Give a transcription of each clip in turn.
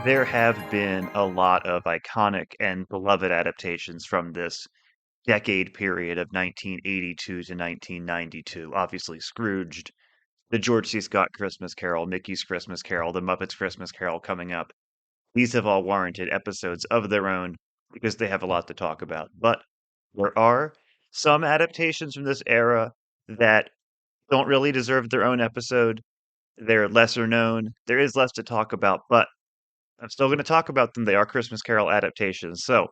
There have been a lot of iconic and beloved adaptations from this decade period of 1982 to 1992. Obviously, Scrooged, the George C. Scott Christmas Carol, Mickey's Christmas Carol, the Muppets Christmas Carol coming up. These have all warranted episodes of their own because they have a lot to talk about. But there are some adaptations from this era that don't really deserve their own episode. They're lesser known. There is less to talk about, but I'm still going to talk about them. They are Christmas Carol adaptations. So,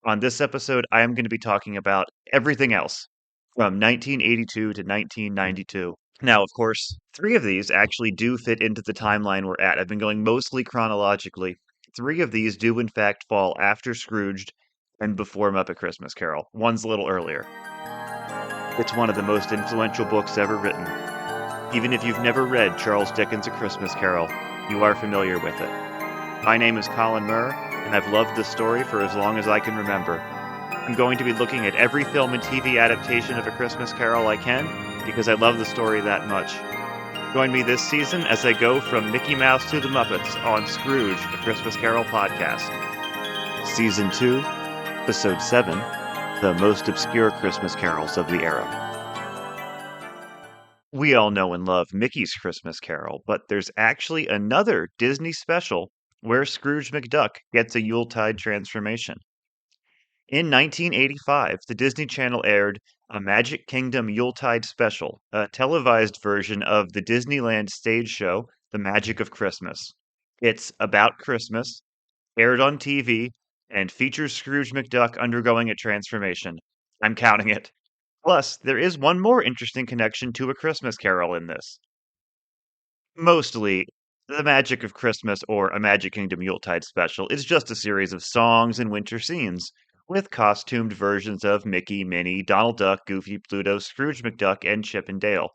on this episode, I am going to be talking about everything else from 1982 to 1992. Now, of course, three of these actually do fit into the timeline we're at. I've been going mostly chronologically. Three of these do, in fact, fall after Scrooged and before Muppet Christmas Carol. One's a little earlier. It's one of the most influential books ever written. Even if you've never read Charles Dickens' A Christmas Carol, you are familiar with it. My name is Colin Murr, and I've loved this story for as long as I can remember. I'm going to be looking at every film and TV adaptation of A Christmas Carol I can, because I love the story that much. Join me this season as I go from Mickey Mouse to the Muppets on Scrooge, A Christmas Carol podcast. Season 2, Episode 7, The Most Obscure Christmas Carols of the Era. We all know and love Mickey's Christmas Carol, but there's actually another Disney special where Scrooge McDuck gets a Yuletide transformation. In 1985, the Disney Channel aired a Magic Kingdom Yuletide special, a televised version of the Disneyland stage show, The Magic of Christmas. It's about Christmas, aired on TV, and features Scrooge McDuck undergoing a transformation. I'm counting it. Plus, there is one more interesting connection to A Christmas Carol in this. Mostly, The Magic of Christmas or A Magic Kingdom Yuletide Special is just a series of songs and winter scenes, with costumed versions of Mickey, Minnie, Donald Duck, Goofy, Pluto, Scrooge McDuck, and Chip and Dale.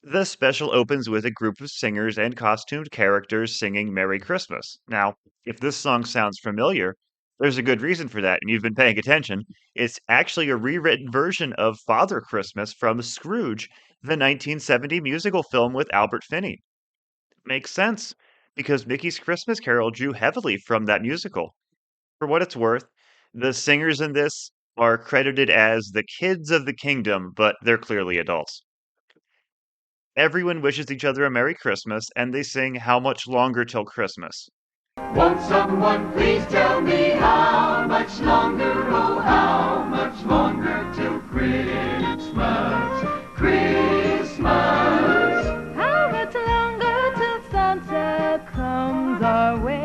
The special opens with a group of singers and costumed characters singing Merry Christmas. Now, if this song sounds familiar, there's a good reason for that, and you've been paying attention. It's actually a rewritten version of Father Christmas from Scrooge, the 1970 musical film with Albert Finney. Makes sense, because Mickey's Christmas Carol drew heavily from that musical. For what it's worth, the singers in this are credited as the kids of the kingdom, but they're clearly adults. Everyone wishes each other a Merry Christmas, and they sing How Much Longer Till Christmas. Won't someone please tell me how much longer, oh, how much longer till Christmas, Christmas? How much longer till Santa comes our way?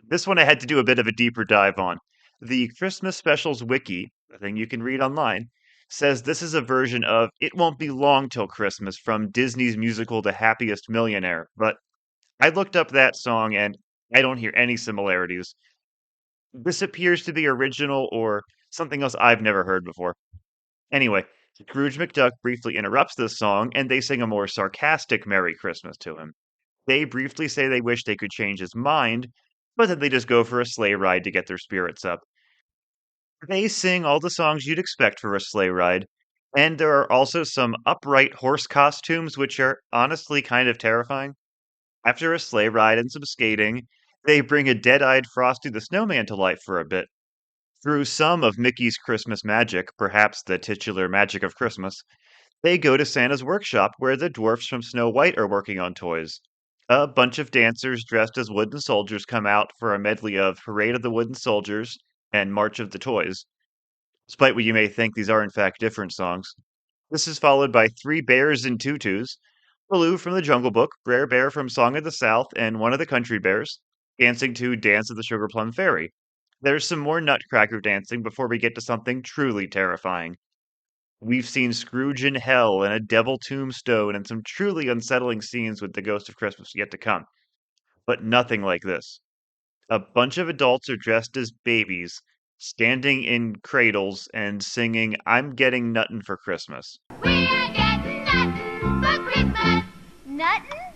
This one I had to do a bit of a deeper dive on. The Christmas Specials Wiki, a thing you can read online, says this is a version of It Won't Be Long Till Christmas from Disney's musical The Happiest Millionaire, but I looked up that song and I don't hear any similarities. This appears to be original or something else I've never heard before. Anyway, Scrooge McDuck briefly interrupts this song and they sing a more sarcastic Merry Christmas to him. They briefly say they wish they could change his mind, but then they just go for a sleigh ride to get their spirits up. They sing all the songs you'd expect for a sleigh ride, and there are also some upright horse costumes, which are honestly kind of terrifying. After a sleigh ride and some skating, they bring a dead-eyed Frosty the Snowman to life for a bit. Through some of Mickey's Christmas magic, perhaps the titular magic of Christmas, they go to Santa's workshop where the dwarfs from Snow White are working on toys. A bunch of dancers dressed as wooden soldiers come out for a medley of Parade of the Wooden Soldiers and March of the Toys. Despite what you may think, these are in fact different songs. This is followed by Three Bears in Tutus, Baloo from the Jungle Book, Brer Bear from Song of the South, and one of the Country Bears, dancing to Dance of the Sugar Plum Fairy. There's some more nutcracker dancing before we get to something truly terrifying. We've seen Scrooge in Hell and a Devil Tombstone and some truly unsettling scenes with the Ghost of Christmas yet to come. But nothing like this. A bunch of adults are dressed as babies, standing in cradles and singing I'm Getting Nuttin' for Christmas. We're getting nothing for Christmas. Nuttin'?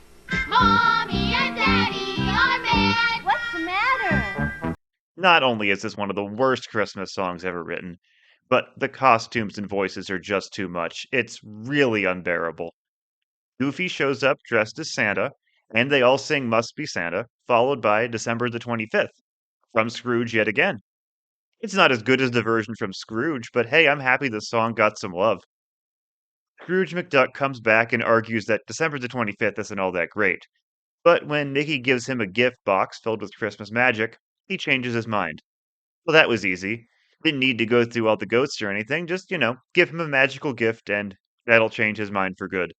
Mommy and Daddy are mad. What's the matter? Not only is this one of the worst Christmas songs ever written, but the costumes and voices are just too much. It's really unbearable. Goofy shows up dressed as Santa, And they all sing Must Be Santa, followed by December the 25th, from Scrooge yet again. It's not as good as the version from Scrooge, but hey, I'm happy the song got some love. Scrooge McDuck comes back and argues that December the 25th isn't all that great. But when Mickey gives him a gift box filled with Christmas magic, he changes his mind. Well, that was easy. Didn't need to go through all the ghosts or anything, just, give him a magical gift and that'll change his mind for good.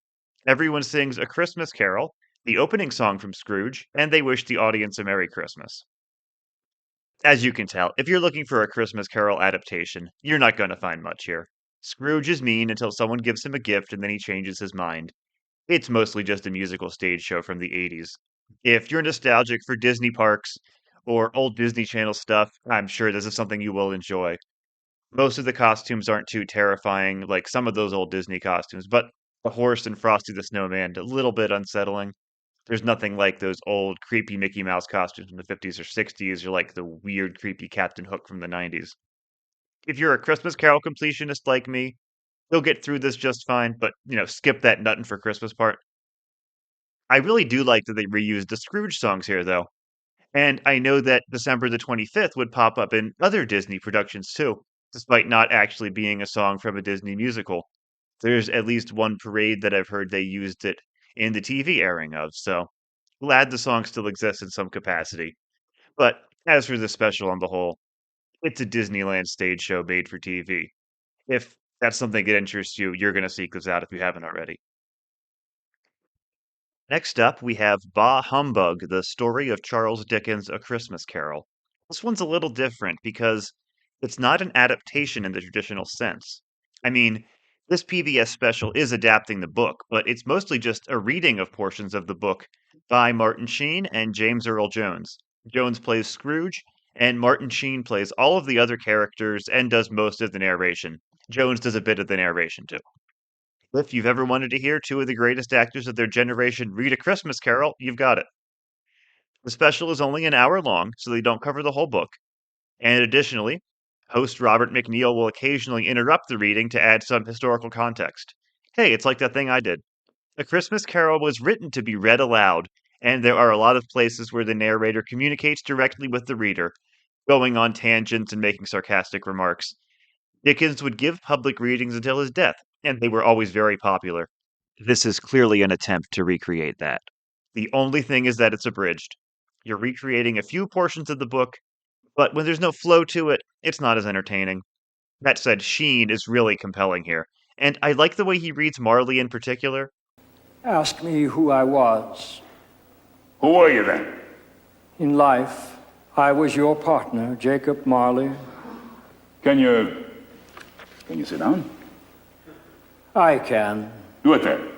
Everyone sings A Christmas Carol, the opening song from Scrooge, and they wish the audience a Merry Christmas. As you can tell, if you're looking for a Christmas Carol adaptation, you're not going to find much here. Scrooge is mean until someone gives him a gift and then he changes his mind. It's mostly just a musical stage show from the 80s. If you're nostalgic for Disney parks or old Disney Channel stuff, I'm sure this is something you will enjoy. Most of the costumes aren't too terrifying, like some of those old Disney costumes, but the horse and Frosty the Snowman, a little bit unsettling. There's nothing like those old, creepy Mickey Mouse costumes from the 50s or 60s, or like the weird, creepy Captain Hook from the 90s. If you're a Christmas Carol completionist like me, you'll get through this just fine, but, skip that Nuttin' for Christmas part. I really do like that they reused the Scrooge songs here, though. And I know that December the 25th would pop up in other Disney productions too, despite not actually being a song from a Disney musical. There's at least one parade that I've heard they used it in the TV airing of, so glad the song still exists in some capacity. But as for the special on the whole, it's a Disneyland stage show made for TV. If that's something that interests you, you're going to seek this out if you haven't already. Next up, we have Bah Humbug, the story of Charles Dickens' A Christmas Carol. This one's a little different because it's not an adaptation in the traditional sense. I mean, this PBS special is adapting the book, but it's mostly just a reading of portions of the book by Martin Sheen and James Earl Jones. Jones plays Scrooge, and Martin Sheen plays all of the other characters and does most of the narration. Jones does a bit of the narration too. If you've ever wanted to hear two of the greatest actors of their generation read A Christmas Carol, you've got it. The special is only an hour long, so they don't cover the whole book. And additionally, host Robert McNeil will occasionally interrupt the reading to add some historical context. Hey, it's like that thing I did. A Christmas Carol was written to be read aloud, and there are a lot of places where the narrator communicates directly with the reader, going on tangents and making sarcastic remarks. Dickens would give public readings until his death, and they were always very popular. This is clearly an attempt to recreate that. The only thing is that it's abridged. You're recreating a few portions of the book, but when there's no flow to it, it's not as entertaining. That said, Sheen is really compelling here, and I like the way he reads Marley in particular. Ask me who I was. Who were you then? In life, I was your partner, Jacob Marley. Can you sit down? I can. Do it then.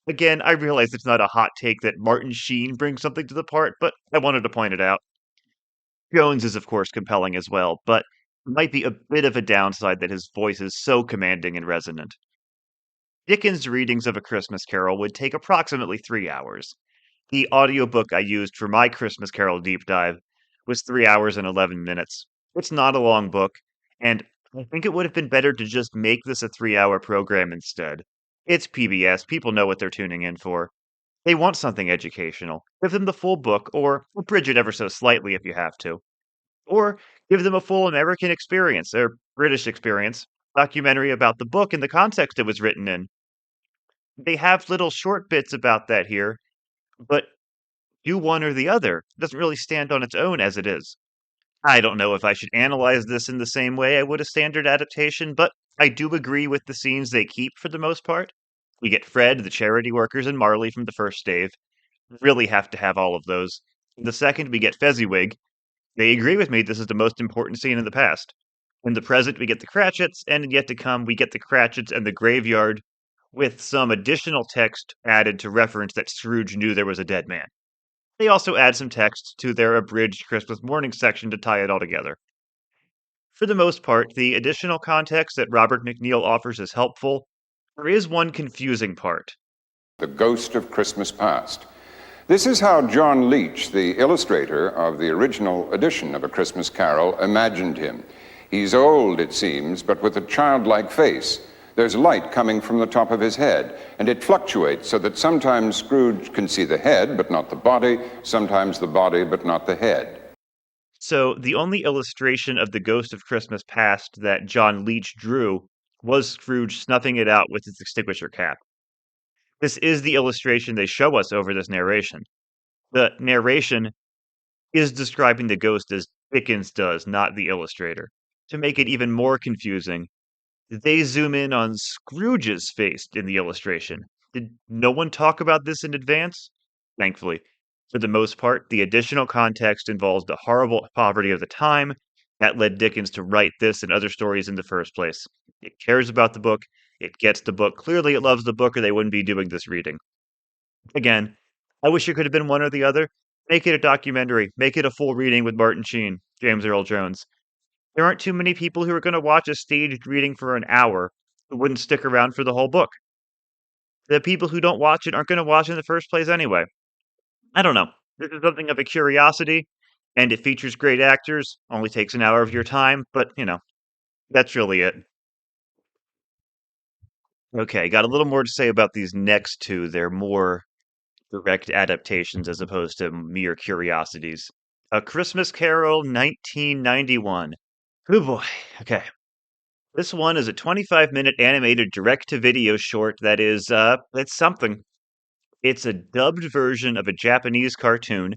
Again, I realize it's not a hot take that Martin Sheen brings something to the part, but I wanted to point it out. Jones is, of course, compelling as well, but it might be a bit of a downside that his voice is so commanding and resonant. Dickens' readings of A Christmas Carol would take approximately 3 hours. The audiobook I used for my Christmas Carol deep dive was 3 hours and 11 minutes. It's not a long book, and I think it would have been better to just make this a 3-hour program instead. It's PBS, people know what they're tuning in for. They want something educational. Give them the full book, or abridge it ever so slightly if you have to. Or give them a full American experience, or British experience, documentary about the book and the context it was written in. They have little short bits about that here, but do one or the other. It doesn't really stand on its own as it is. I don't know if I should analyze this in the same way I would a standard adaptation, but I do agree with the scenes they keep for the most part. We get Fred, the charity workers, and Marley from the first stave. Really have to have all of those. The second, we get Fezziwig. They agree with me this is the most important scene in the past. In the present, we get the Cratchits, and in yet to come, we get the Cratchits and the graveyard, with some additional text added to reference that Scrooge knew there was a dead man. They also add some text to their abridged Christmas morning section to tie it all together. For the most part, the additional context that Robert McNeil offers is helpful. There is one confusing part. The Ghost of Christmas Past. This is how John Leach, the illustrator of the original edition of A Christmas Carol, imagined him. He's old, it seems, but with a childlike face, There's light coming from the top of his head, and it fluctuates so that sometimes Scrooge can see the head but not the body, sometimes the body but not the head. So the only illustration of the Ghost of Christmas Past that John Leech drew was Scrooge snuffing it out with his extinguisher cap. This is the illustration they show us over this narration. The narration is describing the ghost as Dickens does, not the illustrator. To make it even more confusing, they zoom in on Scrooge's face in the illustration. Did no one talk about this in advance? Thankfully. For the most part, the additional context involves the horrible poverty of the time that led Dickens to write this and other stories in the first place. It cares about the book, it gets the book. Clearly, it loves the book, or they wouldn't be doing this reading. Again, I wish it could have been one or the other. Make it a documentary, make it a full reading with Martin Sheen, James Earl Jones. There aren't too many people who are going to watch a staged reading for an hour who wouldn't stick around for the whole book. The people who don't watch it aren't going to watch it in the first place anyway. I don't know. This is something of a curiosity, and it features great actors, only takes an hour of your time, but, that's really it. Okay, got a little more to say about these next two. They're more direct adaptations as opposed to mere curiosities. A Christmas Carol 1991. Oh boy. Okay. This one is a 25-minute animated direct-to-video short that is, it's something. It's a dubbed version of a Japanese cartoon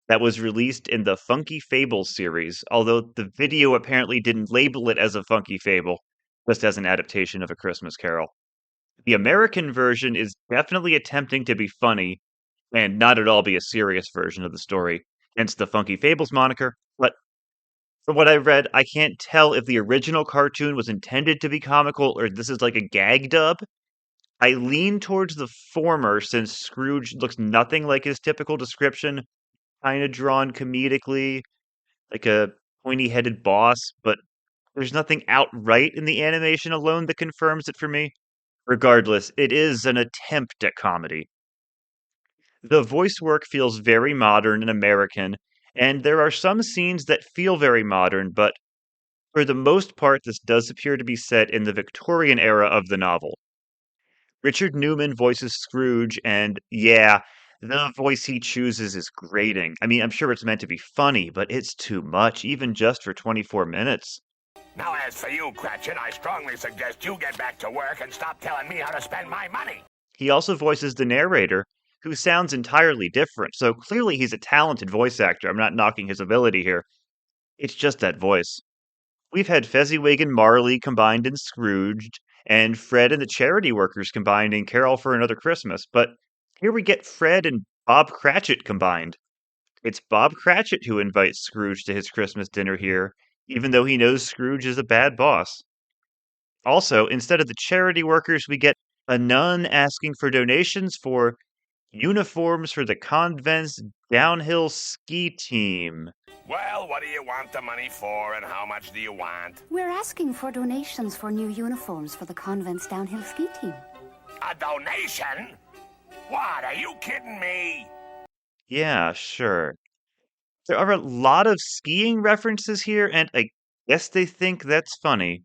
that was released in the Funky Fables series, although the video apparently didn't label it as a Funky Fable, just as an adaptation of A Christmas Carol. The American version is definitely attempting to be funny and not at all be a serious version of the story, hence the Funky Fables moniker, but from what I read, I can't tell if the original cartoon was intended to be comical or this is like a gag dub. I lean towards the former since Scrooge looks nothing like his typical description, kind of drawn comedically, like a pointy headed boss, but there's nothing outright in the animation alone that confirms it for me. Regardless, it is an attempt at comedy. The voice work feels very modern and American, and there are some scenes that feel very modern, but for the most part, this does appear to be set in the Victorian era of the novel. Richard Newman voices Scrooge, and yeah, the voice he chooses is grating. I mean, I'm sure it's meant to be funny, but it's too much, even just for 24 minutes. Now, as for you, Cratchit, I strongly suggest you get back to work and stop telling me how to spend my money. He also voices the narrator, who sounds entirely different, so clearly he's a talented voice actor. I'm not knocking his ability here. It's just that voice. We've had Fezziwig and Marley combined in Scrooged, and Fred and the Charity Workers combined in Carol for Another Christmas, but here we get Fred and Bob Cratchit combined. It's Bob Cratchit who invites Scrooge to his Christmas dinner here, even though he knows Scrooge is a bad boss. Also, instead of the charity workers, we get a nun asking for donations for uniforms for the convent's downhill ski team. Well, what do you want the money for, and how much do you want? We're asking for donations for new uniforms for the convent's downhill ski team. A donation? What, are you kidding me? Yeah, sure. There are a lot of skiing references here, and I guess they think that's funny.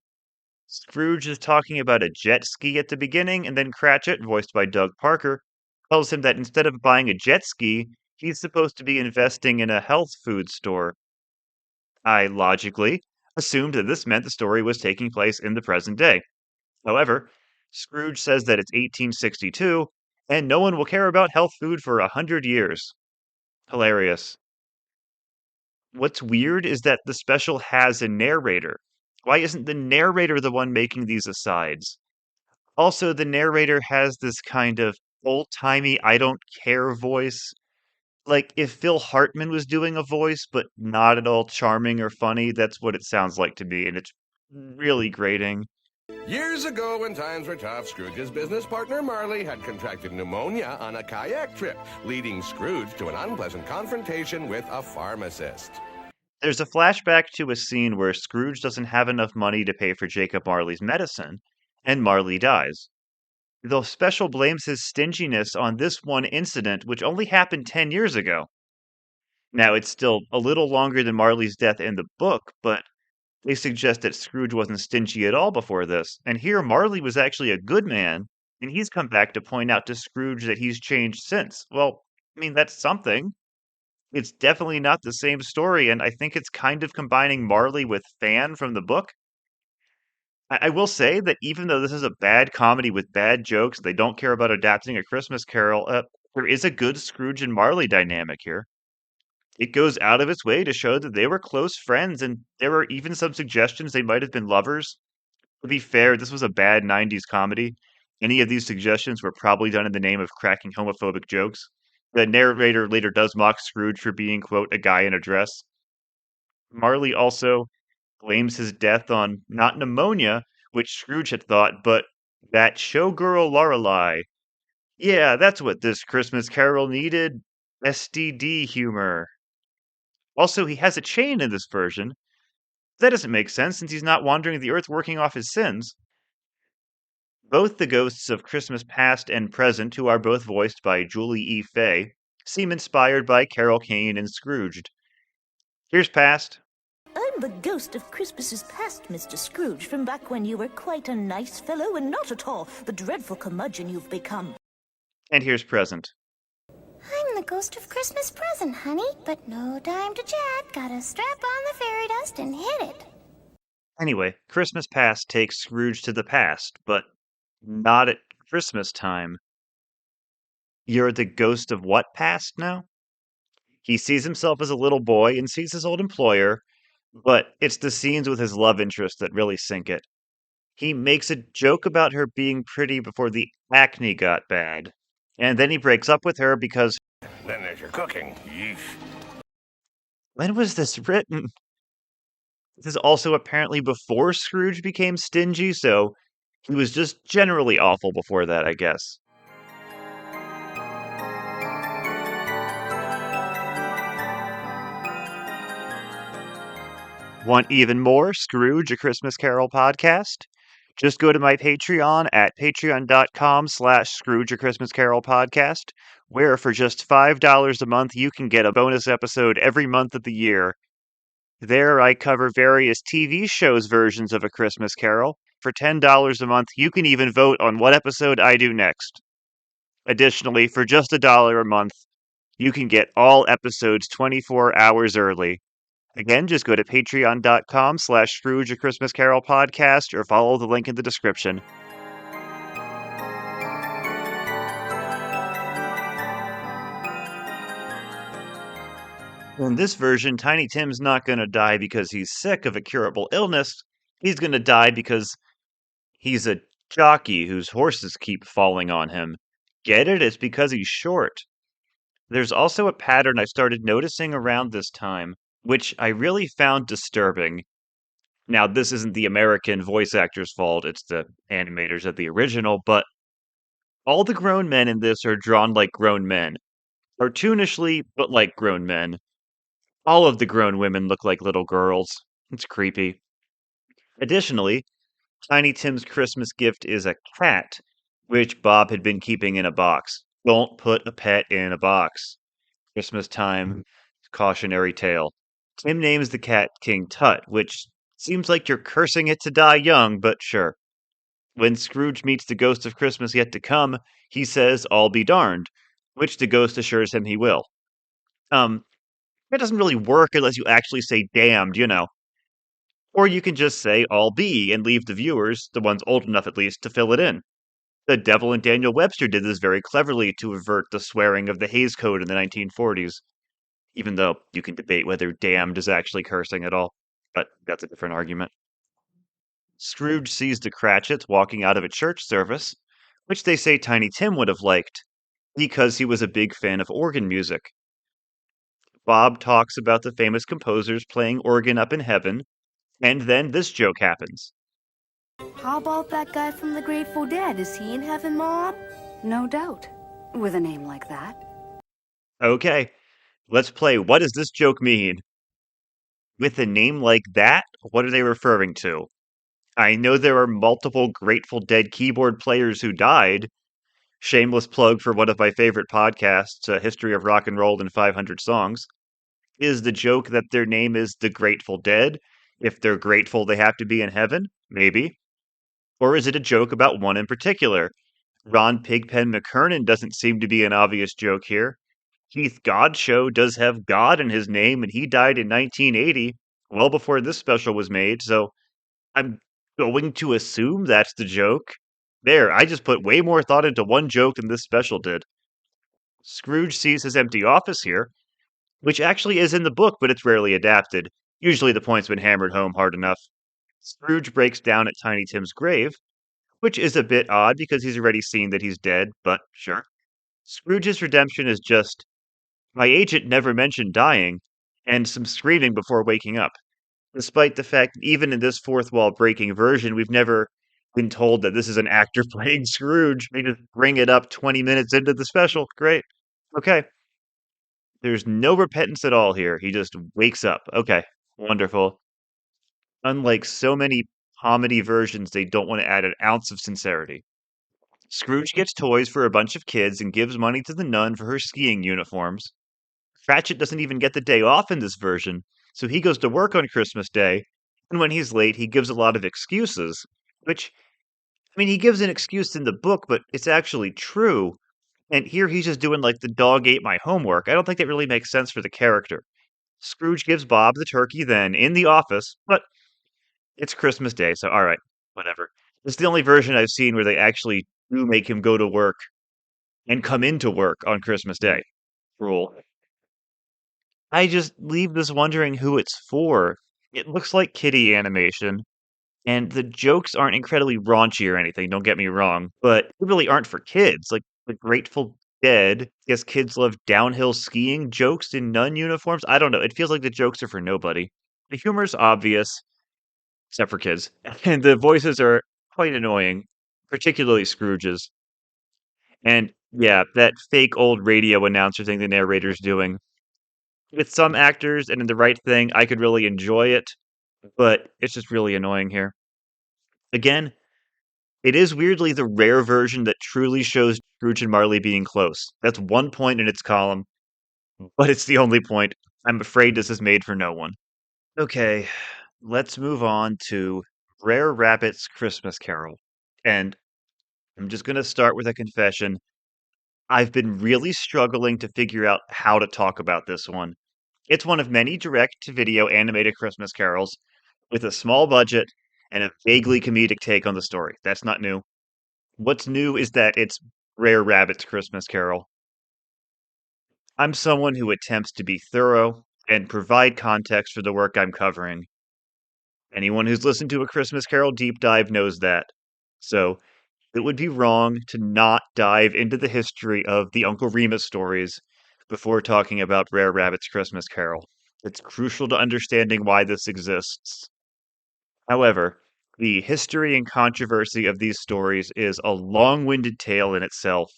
Scrooge is talking about a jet ski at the beginning, and then Cratchit, voiced by Doug Parker, tells him that instead of buying a jet ski, he's supposed to be investing in a health food store. I logically assumed that this meant the story was taking place in the present day. However, Scrooge says that it's 1862, and no one will care about health food for 100 years. Hilarious. What's weird is that the special has a narrator. Why isn't the narrator the one making these asides? Also, the narrator has this kind of old-timey I don't care voice. Like if Phil Hartman was doing a voice, but not at all charming or funny, that's what it sounds like to me, and it's really grating. Years ago, when times were tough, Scrooge's business partner Marley had contracted pneumonia on a kayak trip, leading Scrooge to an unpleasant confrontation with a pharmacist. There's a flashback to a scene where Scrooge doesn't have enough money to pay for Jacob Marley's medicine, and Marley dies. The special blames his stinginess on this one incident, which only happened 10 years ago. Now, it's still a little longer than Marley's death in the book, but They suggest that Scrooge wasn't stingy at all before this, and here Marley was actually a good man, and he's come back to point out to Scrooge that he's changed since. Well, I mean, that's something. It's definitely not the same story, and I think it's kind of combining Marley with Fan from the book. I will say that even though this is a bad comedy with bad jokes, they don't care about adapting A Christmas Carol, there is a good Scrooge and Marley dynamic here. It goes out of its way to show that they were close friends, and there are even some suggestions they might have been lovers. To be fair, this was a bad 90s comedy. Any of these suggestions were probably done in the name of cracking homophobic jokes. The narrator later does mock Scrooge for being, quote, a guy in a dress. Marley also blames his death on not pneumonia, which Scrooge had thought, but that showgirl Lorelei. Yeah, that's what this Christmas Carol needed. STD humor. Also, he has a chain in this version. That doesn't make sense since he's not wandering the earth working off his sins. Both the ghosts of Christmas past and present, who are both voiced by Julie E. Fay, seem inspired by Carol Kane and Scrooged. Here's past. I'm the ghost of Christmases past, Mr. Scrooge, from back when you were quite a nice fellow and not at all the dreadful curmudgeon you've become. And here's present. I'm the ghost of Christmas present, honey, but no time to chat. Gotta strap on the fairy dust and hit it. Anyway, Christmas past takes Scrooge to the past, but not at Christmas time. You're the ghost of what past now? He sees himself as a little boy and sees his old employer, but it's the scenes with his love interest that really sink it. He makes a joke about her being pretty before the acne got bad, and then he breaks up with her because. Then there's your cooking. Yeesh. When was this written? This is also apparently before Scrooge became stingy, so he was just generally awful before that, I guess. Want even more Scrooge, A Christmas Carol podcast? Just go to my Patreon at patreon.com/Scrooge, A Christmas Carol podcast, where for just $5 a month you can get a bonus episode every month of the year. There I cover various TV shows versions of A Christmas Carol. For $10 a month you can even vote on what episode I do next. Additionally, for just $1 a month, you can get all episodes 24 hours early. Again, just go to patreon.com/Scrooge, A Christmas Carol podcast, or follow the link in the description. In this version, Tiny Tim's not going to die because he's sick of a curable illness. He's going to die because he's a jockey whose horses keep falling on him. Get it? It's because he's short. There's also a pattern I started noticing around this time, which I really found disturbing. Now, this isn't the American voice actor's fault, it's the animators of the original, but all the grown men in this are drawn like grown men. Cartoonishly, but like grown men. All of the grown women look like little girls. It's creepy. Additionally, Tiny Tim's Christmas gift is a cat, which Bob had been keeping in a box. Don't put a pet in a box. Christmas time, cautionary tale. Tim names the cat King Tut, which seems like you're cursing it to die young, but sure. When Scrooge meets the ghost of Christmas yet to come, he says, "I'll be darned," which the ghost assures him he will. That doesn't really work unless you actually say damned, you know. Or you can just say "I'll be" and leave the viewers, the ones old enough at least, to fill it in. The Devil and Daniel Webster did this very cleverly to avert the swearing of the Hays Code in the 1940s, even though you can debate whether damned is actually cursing at all, but that's a different argument. Scrooge sees the Cratchits walking out of a church service, which they say Tiny Tim would have liked, because he was a big fan of organ music. Bob talks about the famous composers playing organ up in heaven, and then this joke happens. How about that guy from the Grateful Dead? Is he in heaven, Mom? No doubt. With a name like that. Okay, let's play What Does This Joke Mean? With a name like that, what are they referring to? I know there are multiple Grateful Dead keyboard players who died. Shameless plug for one of my favorite podcasts, A History of Rock and Roll in 500 Songs. Is the joke that their name is the Grateful Dead? If they're grateful they have to be in heaven, maybe. Or is it a joke about one in particular? Ron Pigpen McKernan doesn't seem to be an obvious joke here. Keith Godchaux does have God in his name, and he died in 1980, well before this special was made, so I'm going to assume that's the joke. There, I just put way more thought into one joke than this special did. Scrooge sees his empty office here, which actually is in the book, but it's rarely adapted. Usually the point's been hammered home hard enough. Scrooge breaks down at Tiny Tim's grave, which is a bit odd because he's already seen that he's dead, but sure. Scrooge's redemption is just, my agent never mentioned dying, and some screaming before waking up. Despite the fact that even in this fourth wall breaking version, we've never been told that this is an actor playing Scrooge. They just bring it up 20 minutes into the special. Great. Okay. There's no repentance at all here. He just wakes up. Okay. Wonderful. Unlike so many comedy versions, they don't want to add an ounce of sincerity. Scrooge gets toys for a bunch of kids and gives money to the nun for her skiing uniforms. Cratchit doesn't even get the day off in this version, so he goes to work on Christmas Day, and when he's late, he gives a lot of excuses, which, I mean, he gives an excuse in the book, but it's actually true. And here he's just doing like the dog ate my homework. I don't think that really makes sense for the character. Scrooge gives Bob the turkey then in the office, but it's Christmas Day, so all right, whatever. It's the only version I've seen where they actually do make him go to work and come into work on Christmas Day. Rule. I just leave this wondering who it's for. It looks like kiddie animation, and the jokes aren't incredibly raunchy or anything, don't get me wrong, but they really aren't for kids. Like the Grateful Dead, guess kids love downhill skiing jokes in nun uniforms. I don't know. It feels like the jokes are for nobody. The humor's obvious, except for kids, and the voices are quite annoying, particularly Scrooge's. And yeah, that fake old radio announcer thing the narrator's doing. With some actors and in the right thing, I could really enjoy it, but it's just really annoying here. Again, it is weirdly the rare version that truly shows Scrooge and Marley being close. That's one point in its column, but it's the only point. I'm afraid this is made for no one. Okay, let's move on to Brer Rabbit's Christmas Carol. And I'm just going to start with a confession. I've been really struggling to figure out how to talk about this one. It's one of many direct-to-video animated Christmas carols with a small budget and a vaguely comedic take on the story. That's not new. What's new is that it's Brer Rabbit's Christmas Carol. I'm someone who attempts to be thorough and provide context for the work I'm covering. Anyone who's listened to a Christmas Carol deep dive knows that. So, it would be wrong to not dive into the history of the Uncle Remus stories before talking about Brer Rabbit's Christmas Carol. It's crucial to understanding why this exists. However, the history and controversy of these stories is a long winded tale in itself,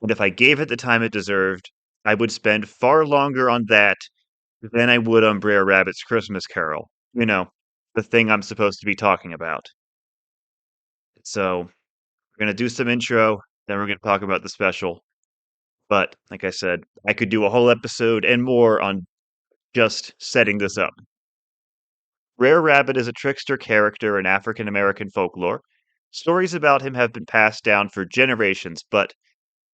and if I gave it the time it deserved, I would spend far longer on that than I would on Brer Rabbit's Christmas Carol. You know, the thing I'm supposed to be talking about. So, we're going to do some intro, then we're going to talk about the special. But, like I said, I could do a whole episode and more on just setting this up. Brer Rabbit is a trickster character in African American folklore. Stories about him have been passed down for generations, but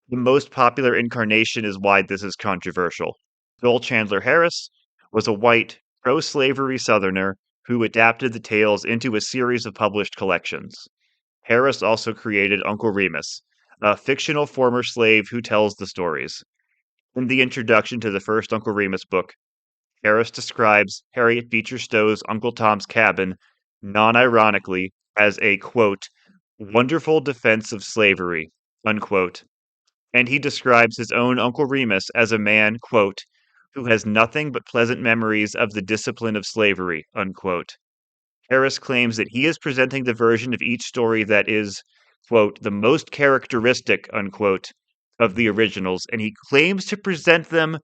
the most popular incarnation is why this is controversial. Joel Chandler Harris was a white, pro slavery Southerner who adapted the tales into a series of published collections. Harris also created Uncle Remus, a fictional former slave who tells the stories. In the introduction to the first Uncle Remus book, Harris describes Harriet Beecher Stowe's Uncle Tom's Cabin, non ironically, as a quote, wonderful defense of slavery, unquote. And he describes his own Uncle Remus as a man, quote, who has nothing but pleasant memories of the discipline of slavery, unquote. Harris claims that he is presenting the version of each story that is, quote, the most characteristic, unquote, of the originals, and he claims to present them,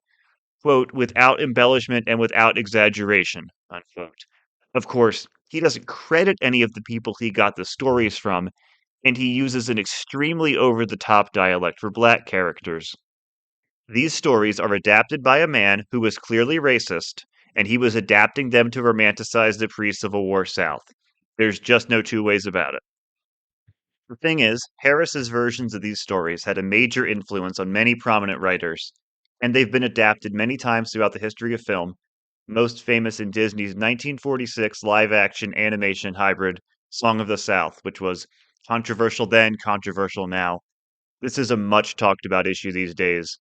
quote, without embellishment and without exaggeration, unquote. Of course, he doesn't credit any of the people he got the stories from, and he uses an extremely over the top dialect for black characters. These stories are adapted by a man who is clearly racist and he was adapting them to romanticize the pre-Civil War South. There's just no two ways about it. The thing is, Harris's versions of these stories had a major influence on many prominent writers, and they've been adapted many times throughout the history of film, most famous in Disney's 1946 live-action animation hybrid Song of the South, which was controversial then, controversial now. This is a much talked about issue these days,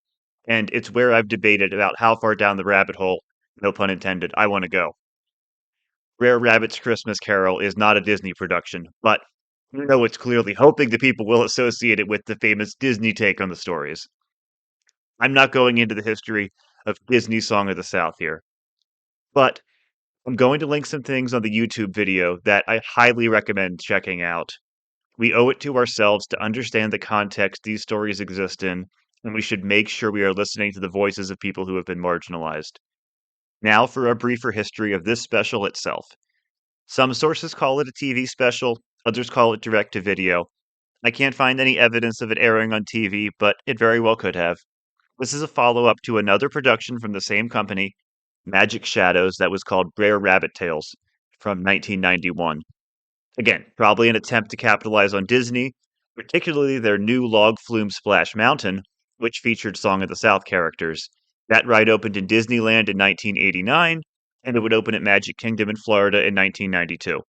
and it's where I've debated about how far down the rabbit hole, no pun intended, I want to go. Rare Rabbit's Christmas Carol is not a Disney production, but it's clearly hoping that people will associate it with the famous Disney take on the stories. I'm not going into the history of Disney's Song of the South here, but I'm going to link some things on the YouTube video that I highly recommend checking out. We owe it to ourselves to understand the context these stories exist in, and we should make sure we are listening to the voices of people who have been marginalized. Now for a briefer history of this special itself. Some sources call it a TV special, others call it direct to video. I can't find any evidence of it airing on TV, but it very well could have. This is a follow up to another production from the same company, Magic Shadows, that was called Brer Rabbit Tales from 1991. Again, probably an attempt to capitalize on Disney, particularly their new log flume Splash Mountain, which featured Song of the South characters. That ride opened in Disneyland in 1989, and it would open at Magic Kingdom in Florida in 1992.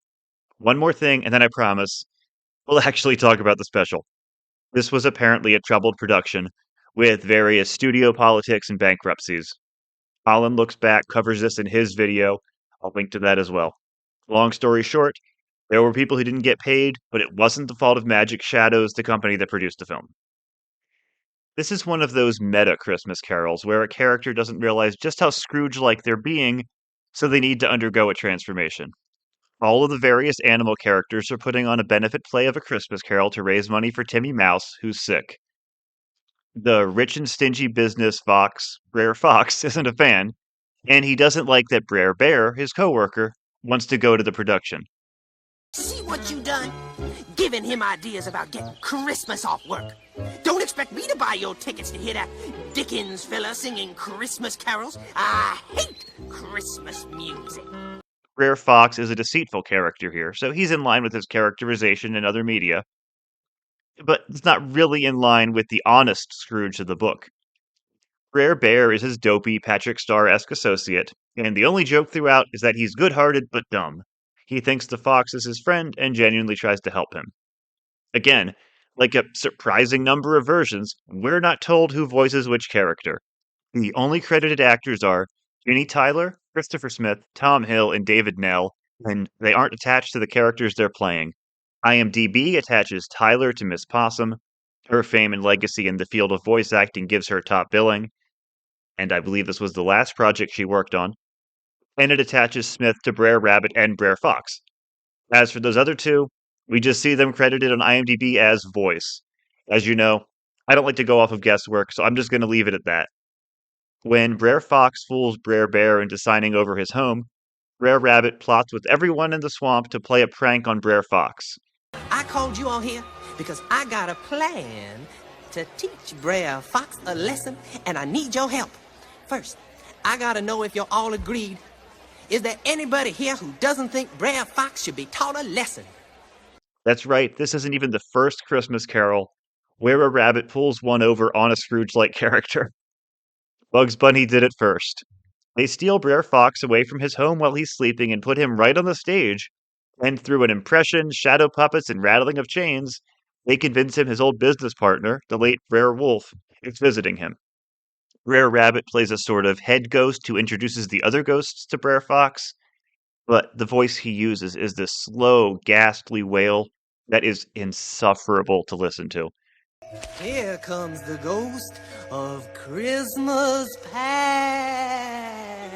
One more thing, and then I promise we'll actually talk about the special. This was apparently a troubled production, with various studio politics and bankruptcies. Colin Looks Back covers this in his video. I'll link to that as well. Long story short, there were people who didn't get paid, but it wasn't the fault of Magic Shadows, the company that produced the film. This is one of those meta Christmas carols where a character doesn't realize just how Scrooge-like they're being, so they need to undergo a transformation. All of the various animal characters are putting on a benefit play of A Christmas Carol to raise money for Timmy Mouse, who's sick. The rich and stingy business fox, Brer Fox, isn't a fan, and he doesn't like that Brer Bear, his coworker, wants to go to the production. See what you done? Giving him ideas about getting Christmas off work. Don't expect me to buy your tickets to hear that Dickens fella singing Christmas carols. I hate Christmas music. Brer Fox is a deceitful character here, so he's in line with his characterization in other media, but it's not really in line with the honest Scrooge of the book. Brer Bear is his dopey Patrick Star-esque associate, and the only joke throughout is that he's good-hearted but dumb. He thinks the fox is his friend and genuinely tries to help him. Again, like a surprising number of versions, we're not told who voices which character. The only credited actors are Ginny Tyler, Christopher Smith, Tom Hill, and David Nell, and they aren't attached to the characters they're playing. IMDb attaches Tyler to Miss Possum. Her fame and legacy in the field of voice acting gives her top billing, and I believe this was the last project she worked on. And it attaches Smith to Brer Rabbit and Brer Fox. As for those other two, we just see them credited on IMDb as voice. As you know, I don't like to go off of guesswork, so I'm just going to leave it at that. When Brer Fox fools Brer Bear into signing over his home, Brer Rabbit plots with everyone in the swamp to play a prank on Brer Fox. I called you on here because I got a plan to teach Brer Fox a lesson, and I need your help. First, I gotta know if you're all agreed. Is there anybody here who doesn't think Brer Fox should be taught a lesson? That's right, this isn't even the first Christmas Carol where a rabbit pulls one over on a Scrooge-like character. Bugs Bunny did it first. They steal Brer Fox away from his home while he's sleeping and put him right on the stage, and through an impression, shadow puppets, and rattling of chains, they convince him his old business partner, the late Brer Wolf, is visiting him. Brer Rabbit plays a sort of head ghost who introduces the other ghosts to Brer Fox, but the voice he uses is this slow, ghastly wail that is insufferable to listen to. Here comes the ghost of Christmas past.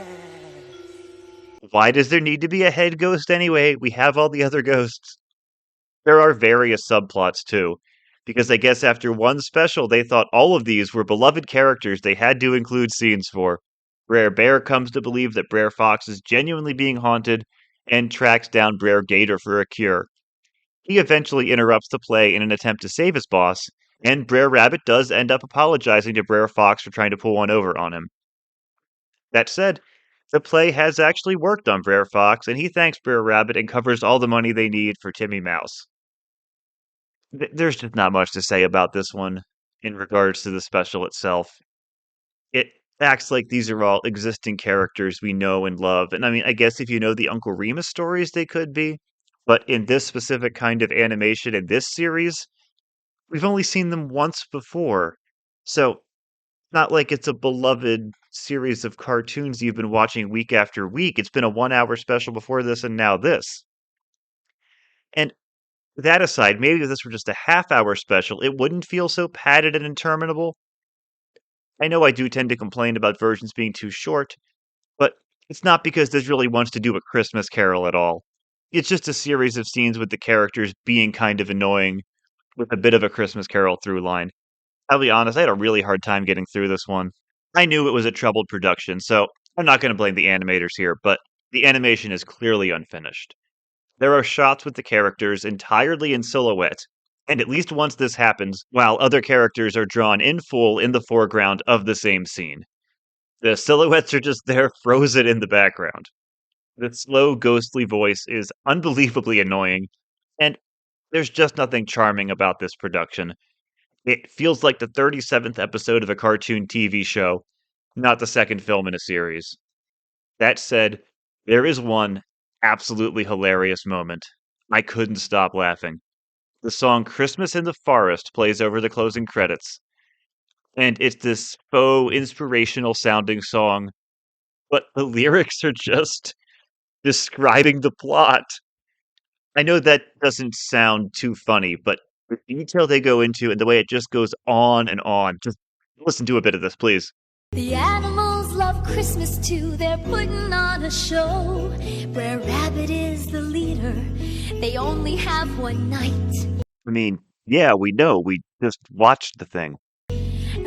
Why does there need to be a head ghost anyway? We have all the other ghosts. There are various subplots too, because I guess after one special they thought all of these were beloved characters they had to include scenes for. Brer Bear comes to believe that Brer Fox is genuinely being haunted and tracks down Brer Gator for a cure. He eventually interrupts the play in an attempt to save his boss, and Brer Rabbit does end up apologizing to Brer Fox for trying to pull one over on him. That said, The play has actually worked on Brer Fox, and he thanks Brer Rabbit and covers all the money they need for Timmy Mouse. There's just not much to say about this one in regards to the special itself. It acts like these are all existing characters we know and love. And I mean, I guess if you know the Uncle Remus stories, they could be. But in this specific kind of animation in this series, we've only seen them once before. So, not like it's a beloved series of cartoons you've been watching week after week. It's been a 1 hour special before this and now this. And that aside, maybe if this were just a half-hour special, it wouldn't feel so padded and interminable. I know I do tend to complain about versions being too short, but it's not because this really wants to do a Christmas Carol at all. It's just a series of scenes with the characters being kind of annoying with a bit of a Christmas Carol through line. I'll be honest, I had a really hard time getting through this one. I knew it was a troubled production, so I'm not going to blame the animators here, but the animation is clearly unfinished. There are shots with the characters entirely in silhouette, and at least once this happens, while other characters are drawn in full in the foreground of the same scene. The silhouettes are just there frozen in the background. The slow, ghostly voice is unbelievably annoying, and there's just nothing charming about this production. It feels like the 37th episode of a cartoon TV show, not the second film in a series. That said, there is one absolutely hilarious moment. I couldn't stop laughing. The song Christmas in the Forest plays over the closing credits, and it's this faux inspirational sounding song, but the lyrics are just describing the plot. I know that doesn't sound too funny, but the detail they go into and the way it just goes on and on. Just listen to a bit of this, please. The animals love Christmas too, they're putting on a show. Where Rabbit is the leader, they only have one night. I mean, yeah, we know. We just watched the thing.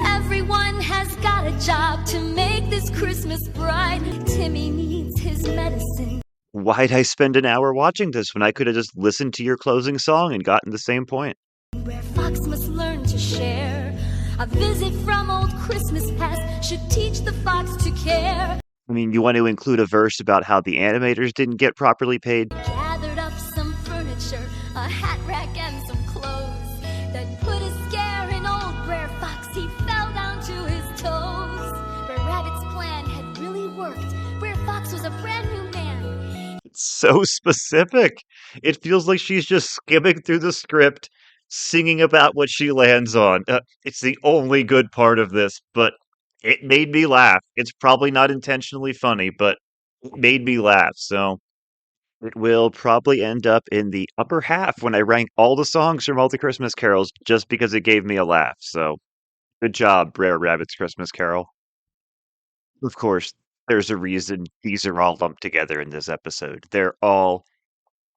Everyone has got a job to make this Christmas bright. Timmy needs his medicine. Why'd I spend an hour watching this when I could have just listened to your closing song and gotten the same point? Where Fox must learn to share. A visit from old Christmas past should teach the fox to care. I mean, you want to include a verse about how the animators didn't get properly paid? Gathered up some furniture, a hat rack and some clothes. That put a scare in old Brer Fox, he fell down to his toes. Brer Rabbit's plan had really worked. Brer Fox was a brand new man. It's so specific. It feels like she's just skimming through the script, singing about what she lands on. It's the only good part of this, but it made me laugh. It's probably not intentionally funny, but it made me laugh. So it will probably end up in the upper half when I rank all the songs from all the Christmas carols just because it gave me a laugh. So good job, Brer Rabbit's Christmas Carol. Of course, there's a reason these are all lumped together in this episode. They're all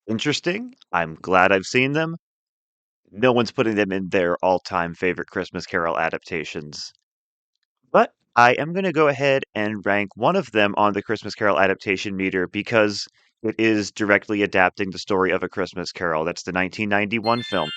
interesting. I'm glad I've seen them. No one's putting them in their all-time favorite Christmas Carol adaptations. But I am going to go ahead and rank one of them on the Christmas Carol adaptation meter because it is directly adapting the story of A Christmas Carol. That's the 1991 film.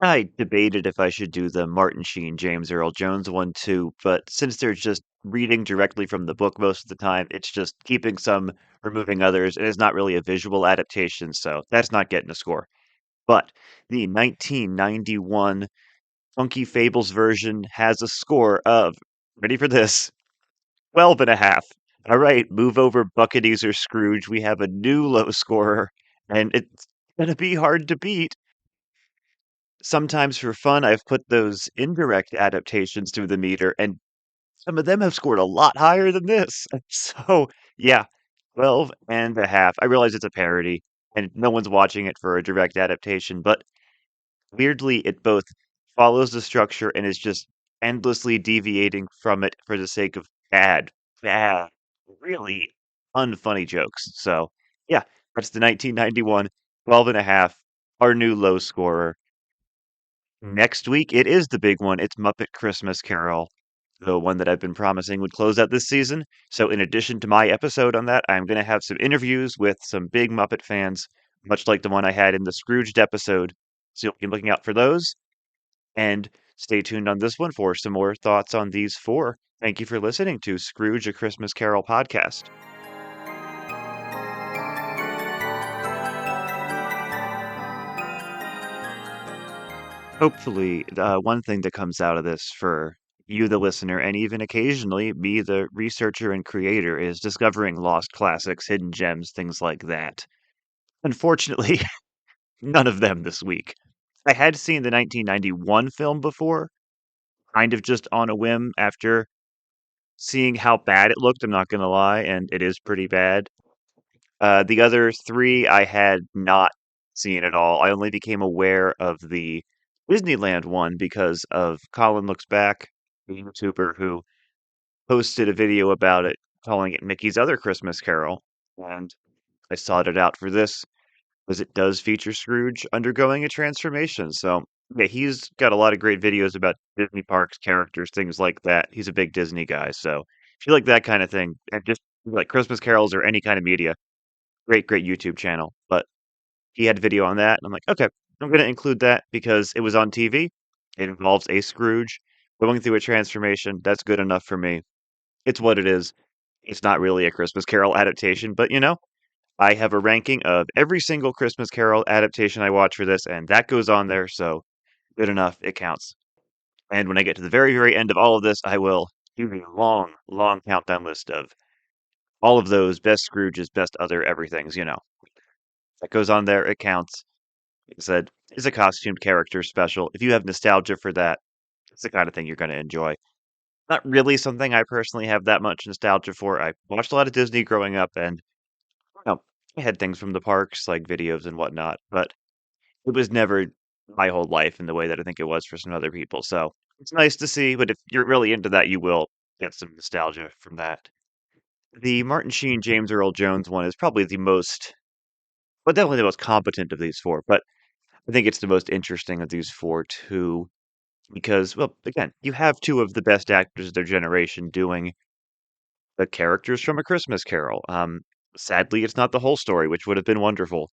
I debated if I should do the Martin Sheen, James Earl Jones one too, but since they're just reading directly from the book most of the time, it's just keeping some, removing others, and it's not really a visual adaptation, so that's not getting a score. But the 1991 Funky Fables version has a score of, ready for this, 12 and a half. All right, move over Buccaneers Scrooge. We have a new low scorer, and it's going to be hard to beat. Sometimes for fun, I've put those indirect adaptations through the meter, and some of them have scored a lot higher than this. So, yeah, 12 and a half. I realize it's a parody, and no one's watching it for a direct adaptation, but weirdly, it both follows the structure and is just endlessly deviating from it for the sake of bad, really unfunny jokes. So, yeah, that's the 1991 12 and a half, our new low scorer. Next week, it is the big one. It's Muppet Christmas Carol, the one that I've been promising would close out this season. So, in addition to my episode on that, I'm going to have some interviews with some big Muppet fans, much like the one I had in the Scrooged episode. So, you'll be looking out for those. And Stay tuned on this one for some more thoughts on these four. Thank you for listening to Scrooge A Christmas Carol podcast. Hopefully, one thing that comes out of this for you, the listener, and even occasionally me, the researcher and creator, is discovering lost classics, hidden gems, things like that. Unfortunately, none of them this week. I had seen the 1991 film before, kind of just on a whim after seeing how bad it looked, I'm not gonna lie, and it is pretty bad. The other three I had not seen at all. I only became aware of the Disneyland one because of Colin Looks Back, the YouTuber who posted a video about it, calling it Mickey's Other Christmas Carol, and I sought it out for this because it does feature Scrooge undergoing a transformation. So, yeah, he's got a lot of great videos about Disney parks, characters, things like that. He's a big Disney guy, so if you like that kind of thing, and just like Christmas carols or any kind of media, great YouTube channel. But he had video on that, and I'm like, okay, I'm going to include that because it was on TV. It involves a Scrooge going through a transformation. That's good enough for me. It's what it is. It's not really a Christmas Carol adaptation, but I have a ranking of every single Christmas Carol adaptation I watch for this, and that goes on there, so good enough. It counts. And when I get to the very end of all of this, I will do a long countdown list of all of those best Scrooges, best other everythings. That goes on there. It counts. Like I said, it's a costumed character special. If you have nostalgia for that, it's the kind of thing you're going to enjoy. Not really something I personally have that much nostalgia for. I watched a lot of Disney growing up, and I had things from the parks, like videos and whatnot, but it was never my whole life in the way that I think it was for some other people. So it's nice to see, but if you're really into that, you will get some nostalgia from that. The Martin Sheen, James Earl Jones one is probably the most, well, definitely the most competent of these four, but I think it's the most interesting of these four too, because, well, again, you have two of the best actors of their generation doing the characters from A Christmas Carol. Sadly, it's not the whole story, which would have been wonderful.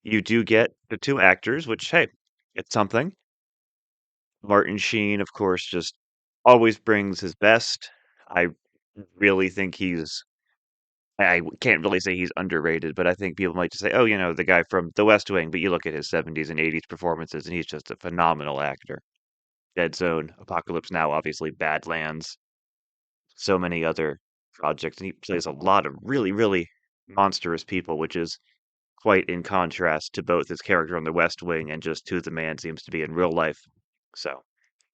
You do get the two actors, which, hey, it's something. Martin Sheen, of course, just always brings his best. I really think I can't really say he's underrated, but I think people might just say, oh, the guy from The West Wing, but you look at his 70s and 80s performances, and he's just a phenomenal actor. Dead Zone, Apocalypse Now, obviously, Badlands, so many other projects, and he plays a lot of really monstrous people, which is quite in contrast to both his character on The West Wing and just who the man seems to be in real life. So,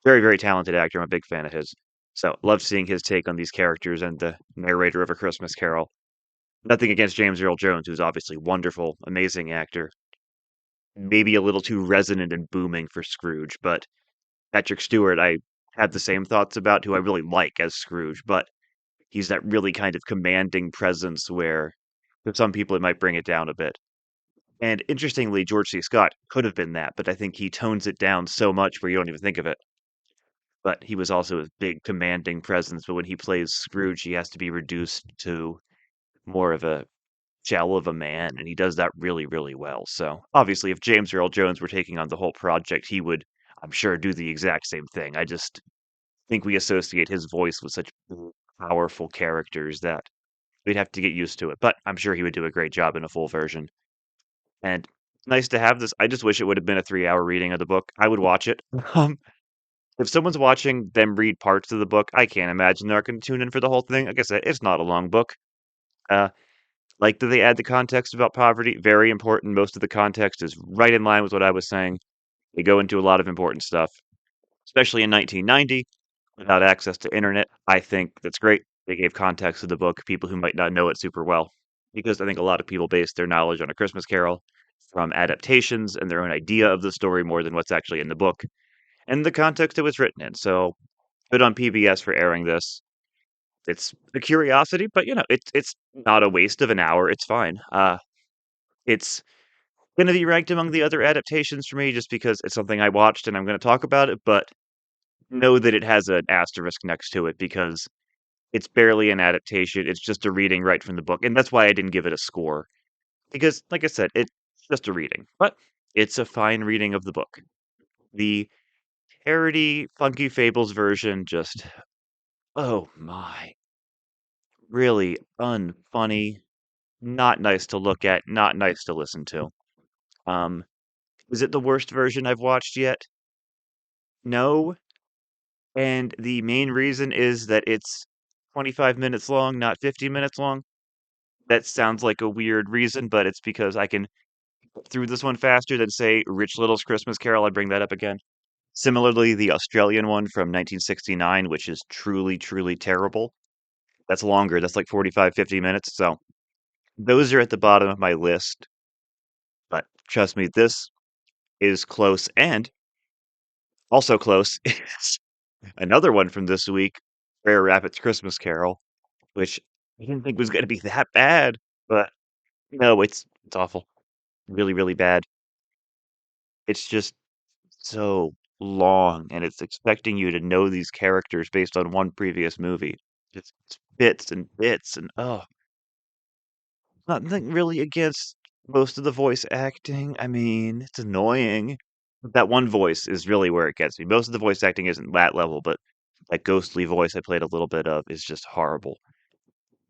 very talented actor. I'm a big fan of his. So, love seeing his take on these characters and the narrator of A Christmas Carol. Nothing against James Earl Jones, who's obviously wonderful, amazing actor. Maybe a little too resonant and booming for Scrooge, but Patrick Stewart, I had the same thoughts about, who I really like as Scrooge, but he's that really kind of commanding presence where for some people it might bring it down a bit. And interestingly, George C. Scott could have been that, but I think he tones it down so much where you don't even think of it. But he was also a big commanding presence, but when he plays Scrooge, he has to be reduced to more of a shell of a man, and he does that really well. So obviously, if James Earl Jones were taking on the whole project, he would, I'm sure, do the exact same thing. I just think we associate his voice with such powerful characters that we'd have to get used to it. But I'm sure he would do a great job in a full version. And nice to have this. I just wish it would have been a 3-hour reading of the book. I would watch it. Um, if someone's watching them read parts of the book, I can't imagine they're going to tune in for the whole thing. Like I said, it's not a long book. Uh, like, do they add the context about poverty? Very important. Most of the context is right in line with what I was saying. They go into a lot of important stuff, especially in 1990, without access to internet. I think that's great. They gave context to the book, people who might not know it super well, because I think a lot of people base their knowledge on A Christmas Carol from adaptations and their own idea of the story more than what's actually in the book and the context it was written in. So good on PBS for airing this. It's a curiosity, but it's not a waste of an hour. It's fine. It's going to be ranked among the other adaptations for me just because it's something I watched and I'm going to talk about it, but know that it has an asterisk next to it because it's barely an adaptation. It's just a reading right from the book. And that's why I didn't give it a score. Because, like I said, it's just a reading. But it's a fine reading of the book. The parody Funky Fables version, just, oh my, really unfunny, not nice to look at, not nice to listen to. Um, is it the worst version I've watched yet? No. And the main reason is that it's 25 minutes long, not 50 minutes long. That sounds like a weird reason, but it's because I can get through this one faster than, say, Rich Little's Christmas Carol. I bring that up again. Similarly, the Australian one from 1969, which is truly, truly terrible. That's longer. That's like 45, 50 minutes. So those are at the bottom of my list. But trust me, this is close. And also close is another one from this week, Rare Rabbit's Christmas Carol, which I didn't think was going to be that bad. But no, it's awful. Really, really bad. It's just so long, and it's expecting you to know these characters based on one previous movie. Just bits and bits, and oh, nothing really against most of the voice acting. I mean, it's annoying. That one voice is really where it gets me. Most of the voice acting isn't that level, but that ghostly voice I played a little bit of is just horrible.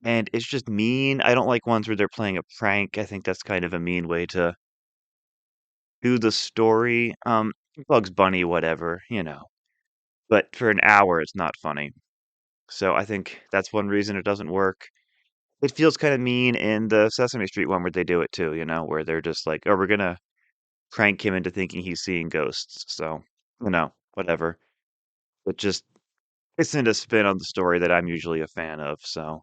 And it's just mean. I don't like ones where they're playing a prank. I think that's kind of a mean way to do the story. Bugs Bunny, whatever, you know. But for an hour, it's not funny. So I think that's one reason it doesn't work. It feels kind of mean in the Sesame Street one where they do it too, you know, where they're just like, oh, we're gonna prank him into thinking he's seeing ghosts. So, whatever. But just isn't a spin on the story that I'm usually a fan of. So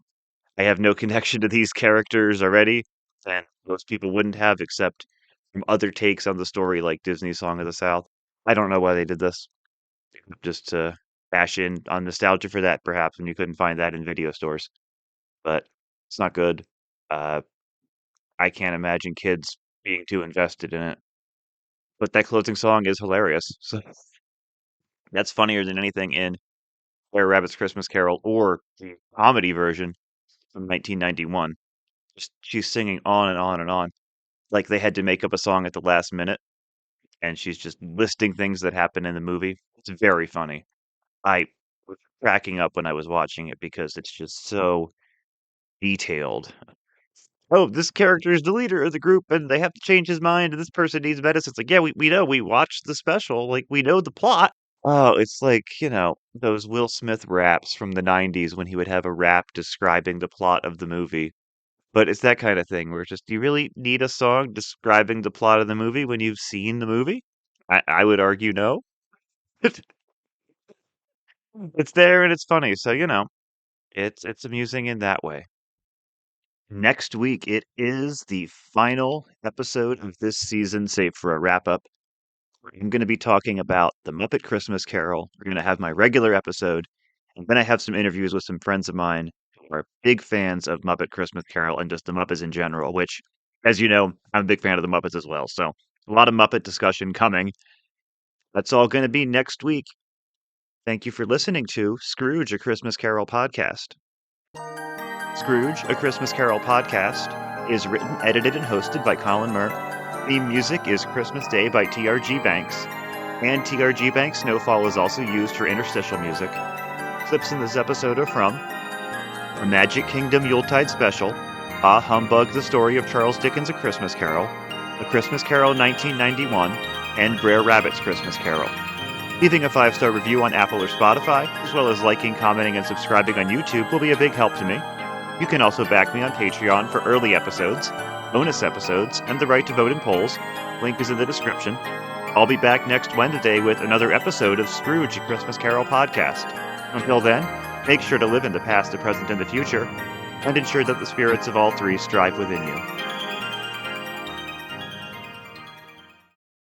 I have no connection to these characters already, and most people wouldn't have, except from other takes on the story, like Disney's Song of the South. I don't know why they did this. Just to bash in on nostalgia for that, perhaps, when you couldn't find that in video stores. But it's not good. Uh, I can't imagine kids being too invested in it. But that closing song is hilarious. So that's funnier than anything in Where Rabbit's Christmas Carol or the comedy version from 1991. Just she's singing on and on and on. Like they had to make up a song at the last minute, and she's just listing things that happen in the movie. It's very funny. I was cracking up when I was watching it because it's just so detailed. Oh, this character is the leader of the group and they have to change his mind and this person needs medicine. It's like, yeah, we know. We watched the special. Like, we know the plot. Oh, it's like, those Will Smith raps from the 90s when he would have a rap describing the plot of the movie. But it's that kind of thing where it's just, do you really need a song describing the plot of the movie when you've seen the movie? I would argue no. It's there and it's funny. So, it's amusing in that way. Next week, it is the final episode of this season, save for a wrap up. I'm going to be talking about The Muppet Christmas Carol. We're going to have my regular episode, and then I have some interviews with some friends of mine who are big fans of Muppet Christmas Carol and just the Muppets in general, which, as you know, I'm a big fan of the Muppets as well. So, a lot of Muppet discussion coming. That's all going to be next week. Thank you for listening to Scrooge, a Christmas Carol podcast. Scrooge, a Christmas Carol podcast is written, edited, and hosted by Colin Murr. Theme music is Christmas Day by TRG Banks, and TRG Banks Snowfall is also used for interstitial music. Clips in this episode are from A Magic Kingdom Yuletide Special, Ah Humbug, The Story of Charles Dickens' A Christmas Carol, A Christmas Carol 1991, and Brer Rabbit's Christmas Carol. Leaving a 5-star review on Apple or Spotify, as well as liking, commenting, and subscribing on YouTube will be a big help to me. You can also back me on Patreon for early episodes, bonus episodes, and the right to vote in polls. Link is in the description. I'll be back next Wednesday with another episode of Scrooge, a Christmas Carol podcast. Until then, make sure to live in the past, the present, and the future, and ensure that the spirits of all three strive within you.